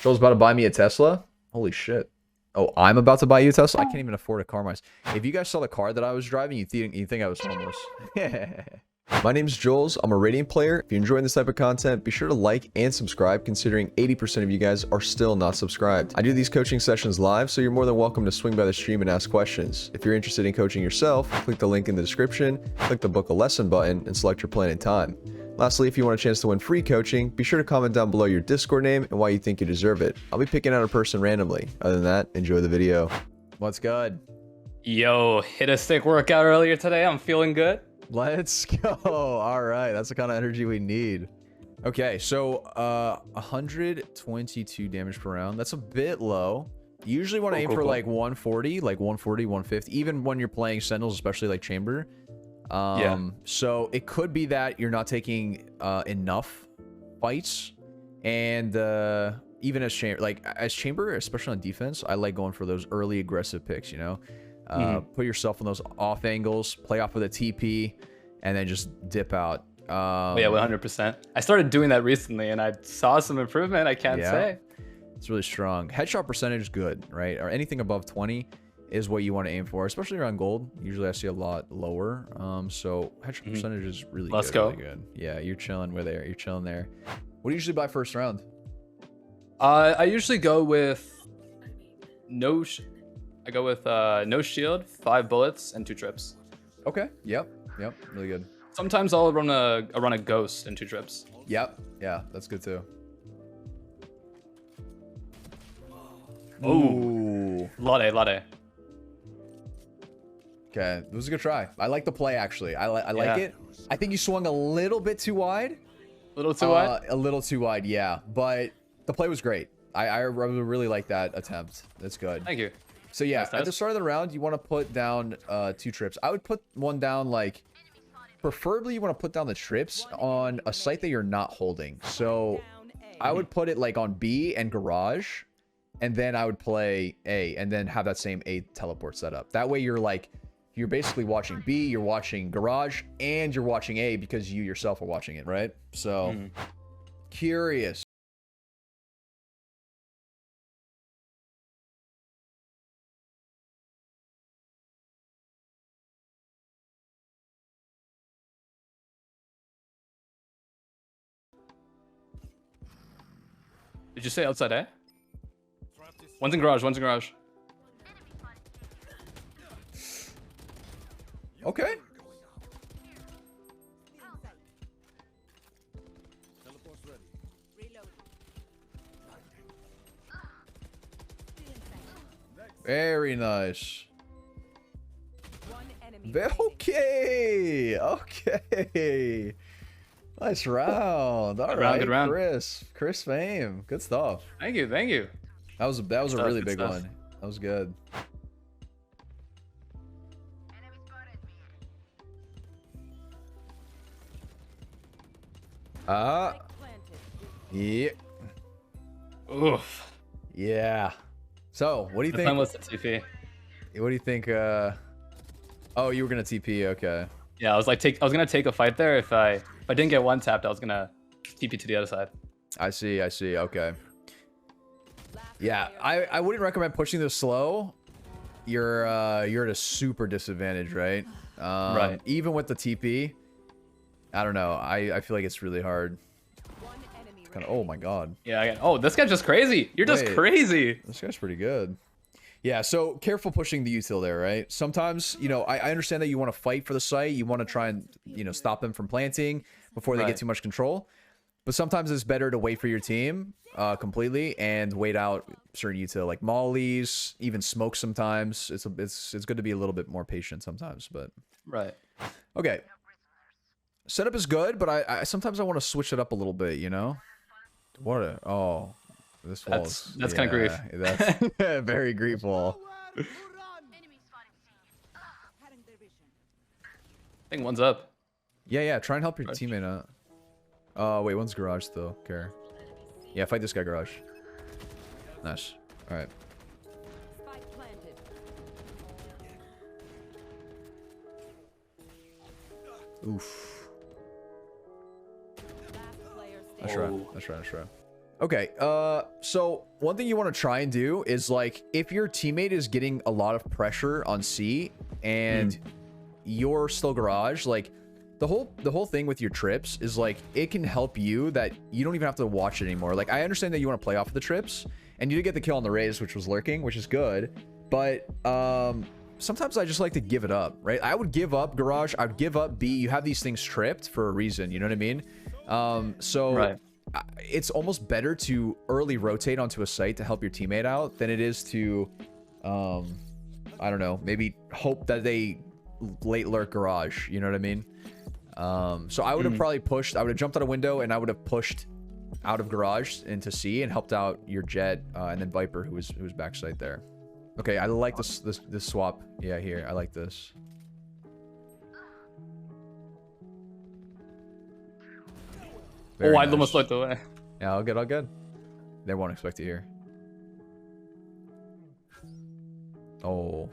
Joel's about to buy me a Tesla. Holy shit. Oh, I'm about to buy you a Tesla? I can't even afford a car myself. If you guys saw the car that I was driving, you think I was homeless. My name's Jollz. I'm a Radiant player. If you're enjoying this type of content, be sure to like and subscribe, considering 80% of you guys are still not subscribed. I do these coaching sessions live, so you're more than welcome to swing by the stream and ask questions. If you're interested in coaching yourself, click the link in the description, click the book a lesson button, and select your plan and time. Lastly, if you want a chance to win free coaching, be sure to comment down below your Discord name and why you think you deserve it. I'll be picking out a person randomly. Other than that, enjoy the video. What's good? Yo, hit a sick workout earlier today. I'm feeling good. Let's go. All right, that's the kind of energy we need. Okay, so 122 damage per round. That's a bit low. You usually want to aim for like 140, 150, even when you're playing Sentinels, especially like Chamber. So it could be that you're not taking enough fights, and even as Chamber, especially on defense, I like going for those early aggressive picks, you know. Put yourself in those off angles, play off with a TP, and then just dip out. Yeah, 100%. I started doing that recently, and I saw some improvement. I can't say. It's really strong. Headshot percentage is good, right? Or anything above 20 is what you want to aim for, especially around gold. Usually I see a lot lower. So headshot percentage is really Let's good. go. Really good. Yeah, you're chilling. We're there. You're chilling there. What do you usually buy first round? I usually go with no shield, 5 bullets, and 2 trips. Okay. Yep. Really good. Sometimes I'll run a ghost and 2 trips. Yep. Yeah, that's good too. Ooh. Lade. Okay, it was a good try. I like the play, actually. I like it. I think you swung a little bit too wide. A little too wide? A little too wide, yeah. But the play was great. I really like that attempt. That's good. Thank you. So yeah, nice. At the start of the round, you want to put down 2 trips. I would put one down, like, preferably you want to put down the trips on a site that you're not holding. So I would put it like on B and garage, and then I would play A, and then have that same A teleport set up. That way you're basically watching B, you're watching garage, and you're watching A because you yourself are watching it, right? So curious. Did you say outside, eh? One's in garage. Okay. Very nice. Okay. Nice round. All right, good round. Chris fame. Good stuff. Thank you. That was a really Good big stuff. one. That was good. Yeah. Oof. Yeah. So, what do you This think? time was the TP. What do you think? Oh, you were gonna TP. Okay. Yeah, I was gonna take a fight there. If I didn't get one tapped, I was gonna TP to the other side. I see. Okay. Yeah, I wouldn't recommend pushing this slow. You're at a super disadvantage, right? Right. Even with the TP, I don't know. I feel like it's really hard. Kind of. Oh my god. Yeah. Oh, this guy's just crazy. You're just Wait. crazy. This guy's pretty good. Yeah, so careful pushing the util there, right? Sometimes, you know, I understand that you want to fight for the site. You want to try and, you know, stop them from planting before they get too much control. But sometimes it's better to wait for your team completely and wait out certain util, like mollies, even smoke sometimes. It's good to be a little bit more patient sometimes, but... Right. Okay. Setup is good, but I sometimes I want to switch it up a little bit, you know? This wall That's kind of grief. That's very grief wall. I think one's up. Yeah, try and help your teammate out. Oh, wait, one's garage still. Okay. Yeah, fight this guy garage. Nice. Alright. Oof. Nice try. Okay, so one thing you want to try and do is like if your teammate is getting a lot of pressure on C and you're still garage, like the whole thing with your trips is like it can help you that you don't even have to watch it anymore. Like I understand that you want to play off of the trips and you did get the kill on the Raze, which was lurking, which is good, but sometimes I just like to give it up, right? I would give up garage, I would give up B. You have these things tripped for a reason, you know what I mean? So Right. it's almost better to early rotate onto a site to help your teammate out than it is to I don't know, maybe hope that they late lurk garage, you know what I mean? So I would have probably pushed, I would have jumped out a window and I would have pushed out of garage into C and helped out your Jet and then Viper who was backside there. Okay, I like this swap. Yeah, here, I like this. Very Oh, I nice. almost looked away. Yeah, all good, all good. They won't expect it here. Oh.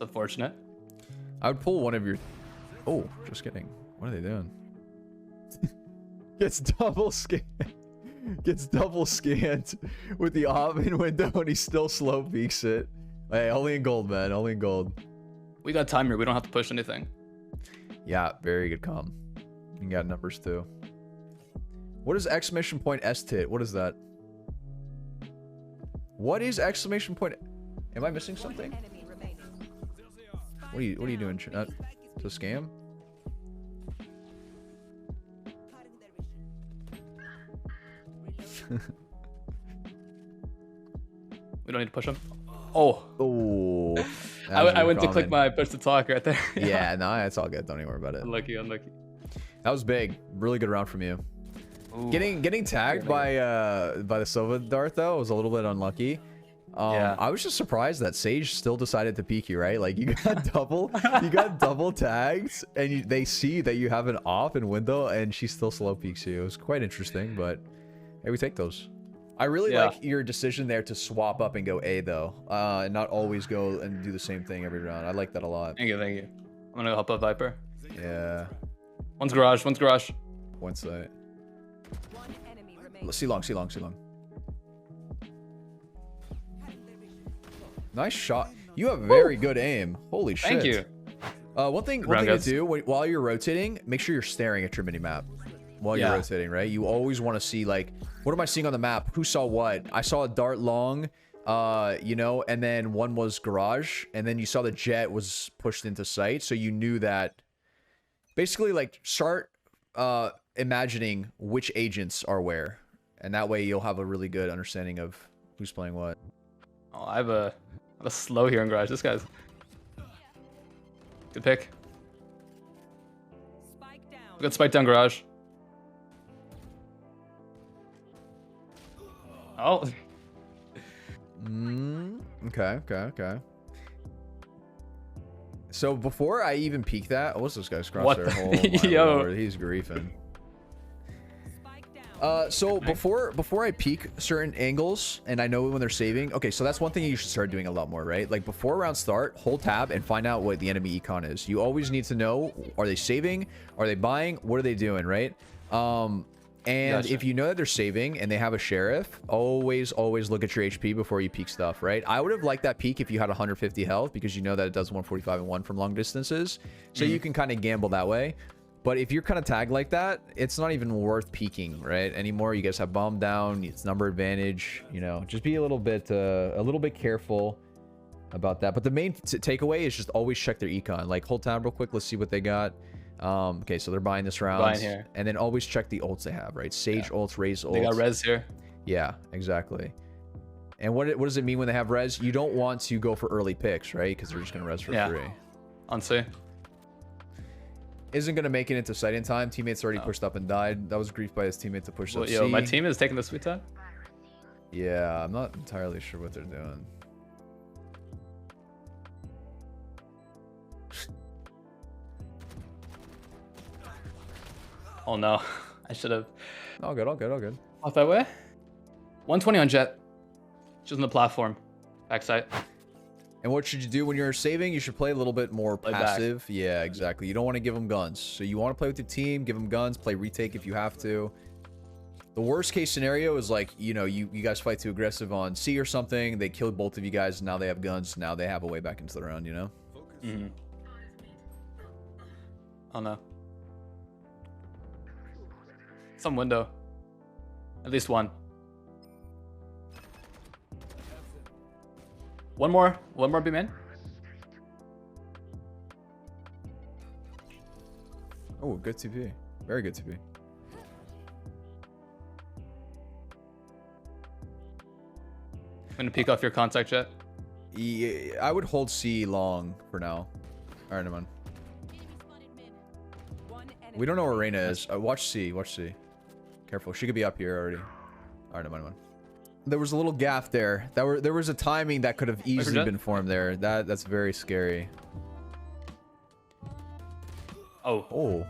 Unfortunate. I would pull one of your... Oh, just kidding. What are they doing? Gets double scanned. Gets double scanned with the oven window and he still slow peeks it. Hey, only in gold, man. Only in gold. We got time here. We don't have to push anything. Yeah, very good comm. You got numbers too. What is exclamation point S-tit? What is that? What is exclamation point? Am I missing something? What are you doing? It's a scam? We don't need to push him. Oh. Oh. I went to click my push to talk right there. Yeah, no, it's all good. Don't even worry about it. Unlucky, unlucky. That was big. Really good round from you. Ooh. Getting tagged by the Silva dart though was a little bit unlucky. Yeah. I was just surprised that Sage still decided to peek you, right? Like you got double tagged and they see that you have an off in window and she still slow peeks you. It was quite interesting, but hey, we take those. I really like your decision there to swap up and go A though, and not always go and do the same thing every round. I like that a lot. Thank you, thank you. I'm gonna help out Viper. Yeah. One's garage, one's garage. One side. See long. Nice shot. You have very good aim. Holy shit. Thank you. One thing to do while you're rotating, make sure you're staring at your mini map while you're rotating, right? You always want to see like, what am I seeing on the map? Who saw what? I saw a dart long, you know, and then one was garage, and then you saw the Jet was pushed into sight, so you knew that. Basically, like start imagining which agents are where, and that way you'll have a really good understanding of who's playing what. Oh, I have a slow here in garage. This guy's good pick. We got spike down garage. Oh. Okay. So before I even peek that, what's this guy's crosshair? What the- Oh my Yo. Lord, he's griefing. So before I peek certain angles and I know when they're saving, okay, so that's one thing you should start doing a lot more, right? Like before round start, hold tab and find out what the enemy econ is. You always need to know, are they saving? Are they buying? What are they doing, right? And Gotcha. if you know that they're saving and they have a sheriff, always look at your HP before you peek stuff, right? I would have liked that peek if you had 150 health because you know that it does 145 and 1 from long distances. So you can kind of gamble that way. But if you're kind of tagged like that, it's not even worth peeking, right? Anymore. You guys have bomb down, it's number advantage, you know, just be a little bit careful about that. But the main takeaway is just always check their econ. Like hold tab real quick, let's see what they got. Okay, so they're buying this round. Buying here. And then always check the ults they have, right? Sage ults, Raze ults. They got res here. Yeah, exactly. And what does it mean when they have res? You don't want to go for early picks, right? Because they're just going to res for free. On C. Isn't going to make it into sight in time. Teammates already pushed up and died. That was grief by his teammate to push up Yo, C. my team is taking the sweet time. Yeah, I'm not entirely sure what they're doing. Oh no, I should have. All good. Off that way. 120 on Jet. She's on the platform. Backside. And what should you do when you're saving? You should play a little bit more Play passive. Yeah, exactly. You don't want to give them guns. So you want to play with your team, give them guns, play retake if you have to. The worst case scenario is like, you know, you guys fight too aggressive on C or something. They killed both of you guys. Now they have guns. Now they have a way back into the round, you know? Mm-hmm. Oh no. Some window. At least one. One more B man. Oh, good TP. Very good TP. I'm gonna peek off your contact jet. Yeah, I would hold C long for now. All right, never mind. We don't know where Reyna is. Watch C. Watch C. Careful. She could be up here already. All right, never mind. There was a little gap there. There was a timing that could have easily been formed there. That's very scary. Oh. Oh.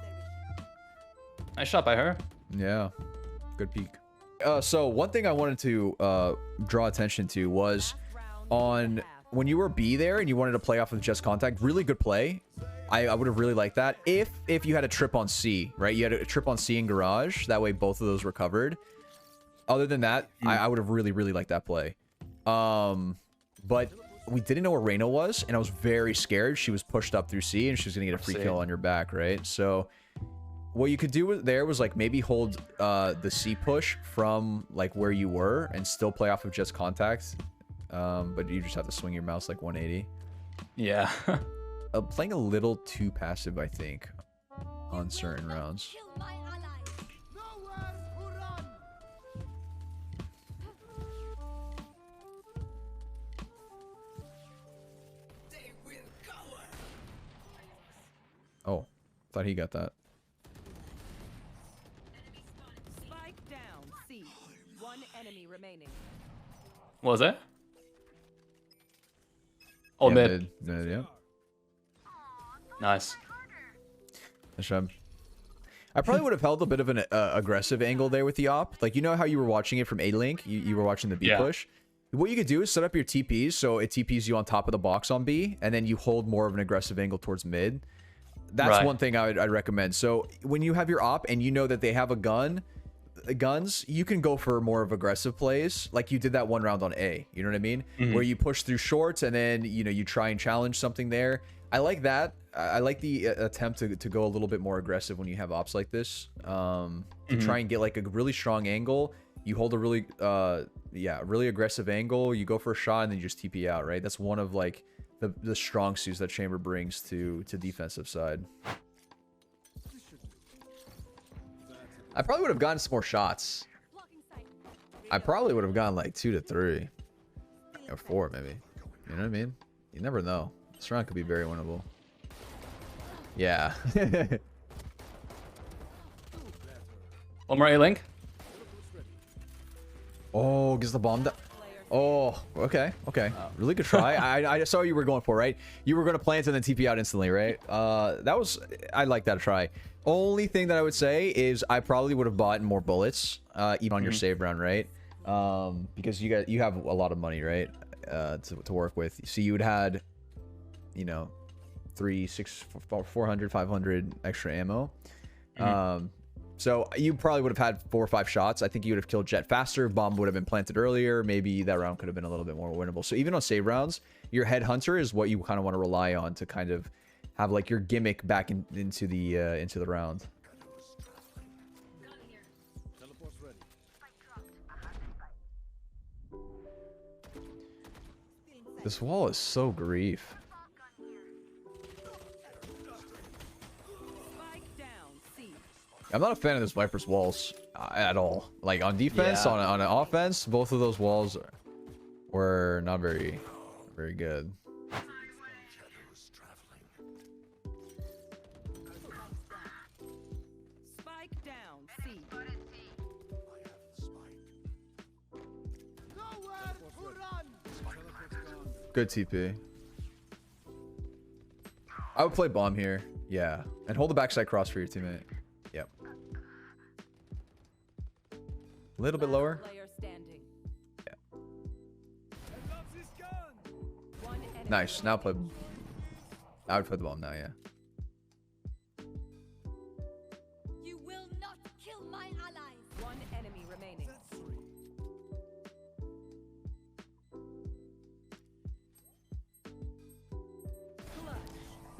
Nice shot by her. Yeah. Good peek. So one thing I wanted to draw attention to was on when you were B there and you wanted to play off of just contact. Really good play. I would have really liked that if you had a trip on C, right? You had a trip on C in garage. That way both of those were covered. Other than that, I would have really liked that play. But we didn't know where Reyna was, and I was very scared. She was pushed up through C, and she was gonna get a free kill on your back, right? So what you could do there was like maybe hold the C push from like where you were and still play off of just contact. But you just have to swing your mouse like 180. Yeah. Playing a little too passive, I think, on certain rounds. Oh, thought he got that. Spike down, C. One enemy remaining. What was that? Oh, yeah, mid. Yeah. Nice. Nice job. I probably would have held a bit of an aggressive angle there with the op. Like, you know how you were watching it from A-Link? You were watching the B push? What you could do is set up your TPs so it TPs you on top of the box on B, and then you hold more of an aggressive angle towards mid. That's one thing I'd recommend. So when you have your op and you know that they have a guns, you can go for more of aggressive plays, like you did that one round on A. You know what I mean? Where you push through shorts and then you try and challenge something there. I like that. I like the attempt to go a little bit more aggressive when you have ops like this. To try and get like a really strong angle. You hold a really really aggressive angle. You go for a shot and then you just TP out. Right? That's one of like the strong suits that Chamber brings to defensive side. I probably would have gotten some more shots. I probably would have gotten like 2 to 3 or 4 maybe. You know what I mean? You never know. This round could be very winnable. Yeah. One more A-Link. Oh, gets the bomb down. Oh, okay. Really good try. I saw you were going for, right? You were going to plant and then TP out instantly, right? I like that try. Only thing that I would say is I probably would have bought more bullets, even on your save round, right? Because you have a lot of money, right? To work with. So you would had, 300, 600, 400, 500 extra ammo. So you probably would have had 4 or 5 shots. I think you would have killed Jet faster. Bomb would have been planted earlier. Maybe that round could have been a little bit more winnable. So even on save rounds, your headhunter is what you kind of want to rely on to kind of have like your gimmick back into the round. This wall is so grief. I'm not a fan of this Viper's walls at all. Like on defense, on an offense, both of those walls were not very good. Spike down, C. Good TP. I would play bomb here. Yeah. And hold the backside cross for your teammate. Yep. A little bit lower. Player standing. Yeah. One Nice. Now play. I would play the bomb now, yeah. You will not kill my allies. One enemy remaining.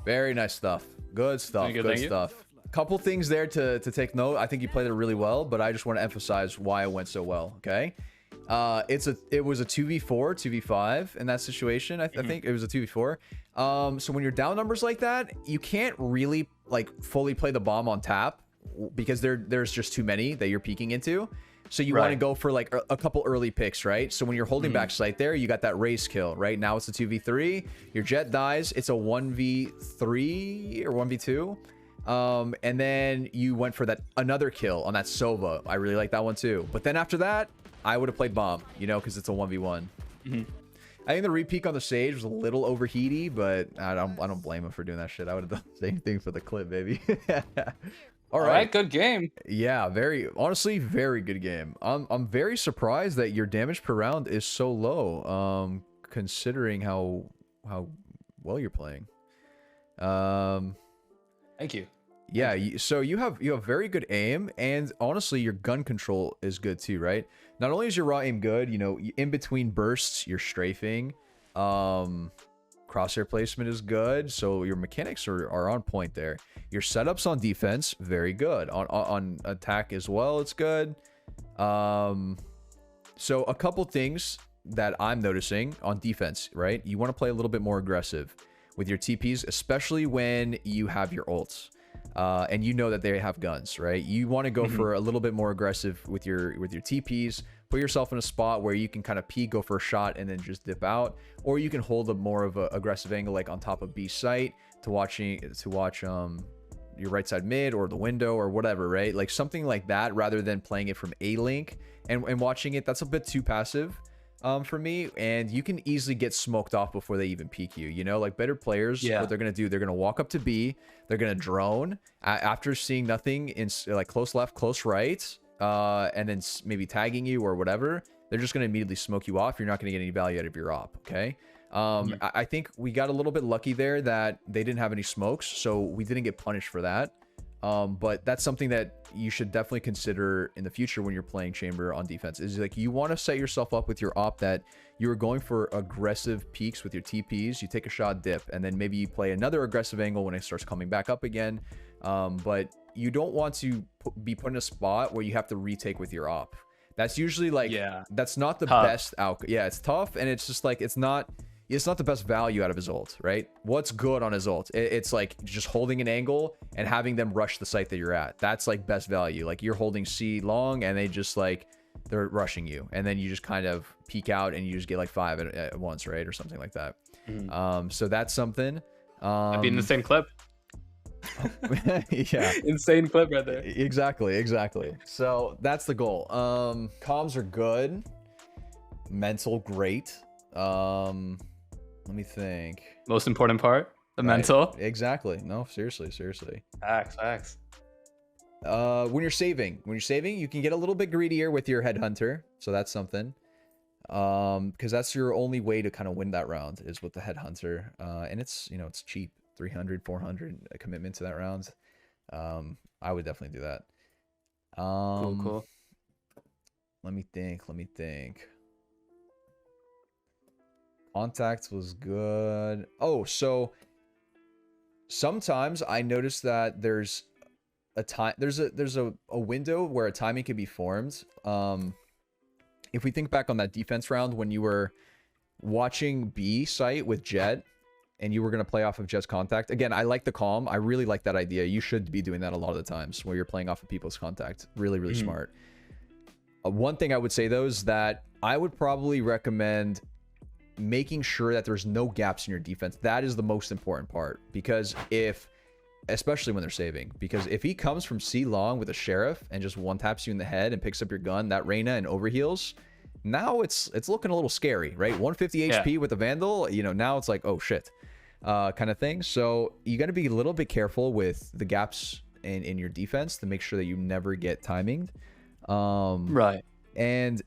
Very nice stuff. Good stuff. Thank you, Good thank you. stuff. Couple things there to take note. I think you played it really well, but I just want to emphasize why it went so well. Okay. It was a 2v4, 2v5 in that situation. I think it was a 2v4. So when you're down numbers like that, you can't really like fully play the bomb on tap because there's just too many that you're peeking into. So you want to go for like a couple early picks, right? So when you're holding back sight there, you got that race kill, right? Now it's a 2v3. Your jet dies. It's a 1v3 or 1v2. And then you went for that another kill on that Sova. I really like that one too. But then after that, I would have played bomb, you know, because it's a 1v1. I think the repeak on the Sage was a little overheaty, but I don't blame him for doing that shit. I would have done the same thing for the clip, baby. All right, good game. Yeah, honestly, very good game. I'm very surprised that your damage per round is so low, considering how well you're playing. Thank you. Yeah, so you have very good aim, and honestly, your gun control is good too, right? Not only is your raw aim good, you know, in between bursts, you're strafing. Crosshair placement is good, so your mechanics are on point there. Your setups on defense, very good. On attack as well, it's good. So a couple things that I'm noticing on defense, right? You want to play a little bit more aggressive with your TPs, especially when you have your ults. And you know that they have guns, right? You want to go for a little bit more aggressive with your TPs. Put yourself in a spot where you can kind of peek, go for a shot, and then just dip out, or you can hold a more of an aggressive angle, like on top of B site, to watch your right side mid or the window or whatever, right? Like something like that, rather than playing it from A link and watching it. That's a bit too passive. For me, and you can easily get smoked off before they even peek you, you know, like better players, what they're gonna do, they're gonna walk up to B, they're gonna drone after seeing nothing in like close left, close right, and then maybe tagging you or whatever. They're just gonna immediately smoke you off. You're not gonna get any value out of your op. Okay. I think we got a little bit lucky there that they didn't have any smokes, so we didn't get punished for that. But that's something that you should definitely consider in the future when you're playing chamber on defense, is like you want to set yourself up with your op that you're going for aggressive peaks with your TPs. You take a shot, dip, and then maybe you play another aggressive angle when it starts coming back up again. But you don't want to be put in a spot where you have to retake with your op. That's usually like, that's not the best outcome. Yeah, it's tough, and it's just like, it's not the best value out of his ult, right? What's good on his ult? It's like just holding an angle and having them rush the site that you're at. That's like best value. Like you're holding C long and they just like, they're rushing you. And then you just kind of peek out and you just get like 5 at once, right? Or something like that. So that's something. I'd be in the same clip. Yeah. Insane clip right there. Exactly. So that's the goal. Comms are good. Mental, great. Let me think. Most important part, the mental. Exactly. No, seriously. Facts. When you're saving, you can get a little bit greedier with your headhunter. So that's something. Because that's your only way to kind of win that round is with the headhunter. And it's, you know, it's cheap, 300, 400 a commitment to that round. I would definitely do that. Cool. Let me think. Contact was good. Oh, so sometimes I noticed that there's a window where a timing can be formed. If we think back on that defense round when you were watching B site with Jet and you were going to play off of Jet's contact. Again, I like the calm. I really like that idea. You should be doing that a lot of the times where you're playing off of people's contact. Really smart. One thing I would say though is that I would probably recommend making sure that there's no gaps in your defense. That is the most important part, because especially when they're saving, because if he comes from C long with a sheriff and just one taps you in the head and picks up your gun, that Reyna, and overheals, now it's looking a little scary, right? 150 HP with a Vandal, you know, now it's like, oh shit, kind of thing. So you got to be a little bit careful with the gaps in your defense to make sure that you never get timinged. Right. And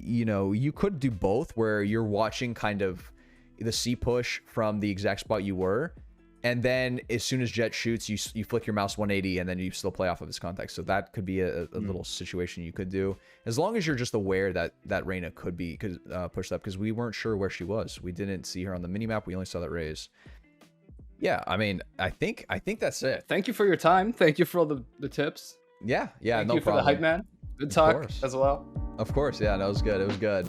you know, you could do both, where you're watching kind of the C push from the exact spot you were. And then as soon as Jet shoots, you flick your mouse 180 and then you still play off of his context. So that could be a little situation you could do. As long as you're just aware that Reyna could be pushed up, because we weren't sure where she was. We didn't see her on the minimap. We only saw that Raze. Yeah, I mean, I think that's it. Thank you for your time. Thank you for all the tips. Yeah, Thank no you for problem. the hype, man. Good talk course. as well. Of course, yeah, no, it was good. It was good.